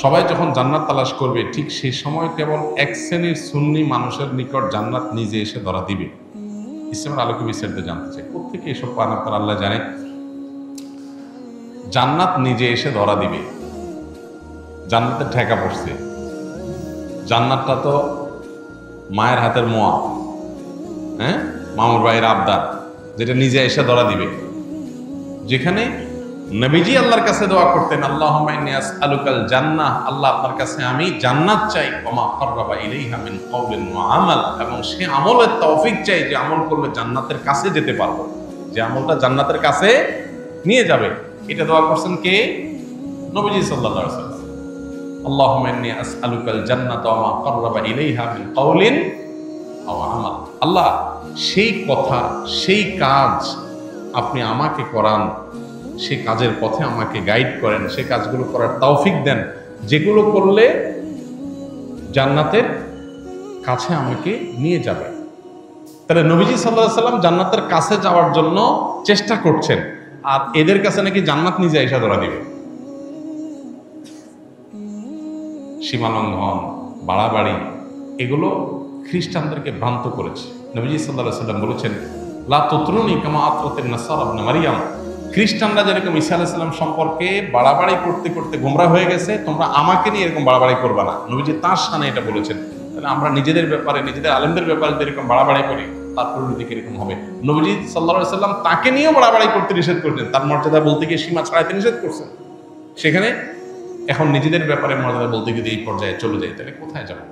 সবাই যখন জান্নাত তালাশ করবে ঠিক সেই সময় কেবল এক শ্রেণীর সুন্নি মানুষের নিকট জান্নাত নিজে এসে ধরা দিবে। ইসলামের আলোকে বিস্তারিত জানতে চাই, কোথেকে এসব পান আপনার আল্লাহ জানে। জান্নাত নিজে এসে ধরা দিবে, জান্নাতের ঠেকা পড়ছে। জান্নাতটা তো মায়ের হাতের মোয়া, হ্যাঁ, মামুর ভাইয়ের আবদার, যেটা নিজে এসে ধরা দিবে। যেখানে নবীজি আল্লাহর কাছে দোয়া করতেন, আল্লাহুম্মা ইন্নী আসআলুকাল জান্নাহ, আল্লাহ আপনার কাছে আমি জান্নাত চাই, ওমা কাররাবা ইলাইহা মিন কওলিন ওয়া আমাল, এবং সে আমলের তৌফিক চাই যে আমল করলে জান্নাতের কাছে যেতে পারবো, যে আমলটা জান্নাতের কাছে নিয়ে যাবে। এটা দোয়া করছেন কে? নবীজি সাল্লাল্লাহু আলাইহি ওয়াসাল্লাম। আল্লাহুম্মা ইন্নী আসআলুকাল জান্নাতা ওয়া মা কাররাবা ইলাইহা মিন কওলিন ওয়া আমাল। আল্লাহ, সেই কথা, সেই কাজ আপনি আমাকে করান, সে কাজের পথে আমাকে গাইড করেন, সে কাজগুলো করার তৌফিক দেন যেগুলো করলে জান্নাতের কাছে আমাকে নিয়ে যাবে। তাহলে নবীজি সাল্লাল্লাহু আলাইহি সাল্লাম জান্নাতের কাছে যাওয়ার জন্য চেষ্টা করছেন, আর এদের কাছে নাকি জান্নাত নিজে এসে ধরা দিবে। সীমালঙ্ঘন, বাড়াবাড়ি, এগুলো খ্রিস্টানদেরকে ভ্রান্ত করেছে। নবীজি সাল্লাল্লাহু আলাইহি সাল্লাম বলেছেন, লা তুতরুনি কামা আতরাতিন নাসারা ইবনে মারইয়াম, খ্রিস্টানরা যেরকম ঈসা আলাইহিস সালাম সম্পর্কে বাড়াবাড়ি করতে করতে গোমরাহ হয়ে গেছে, তোমরা আমাকে নিয়ে এরকম বাড়াবাড়ি করবা না। নবীজি তার শানে এটা বলেছেন। তাহলে আমরা নিজেদের ব্যাপারে, নিজেদের আলেমদের ব্যাপারে এরকম বাড়াবাড়ি করি, তার পরিণতি এরকম হবে। নবীজি সাল্লাল্লাহু আলাইহি সাল্লাম তাকে নিয়েও বাড়াবাড়ি করতে নিষেধ করতেন, তার মর্যাদা বলতে গিয়ে সীমা ছাড়াইতে নিষেধ করছেন। সেখানে এখন নিজেদের ব্যাপারে মর্যাদা বলতে গিয়ে এই পর্যায়ে চলে যায়, তাহলে কোথায় যাবো?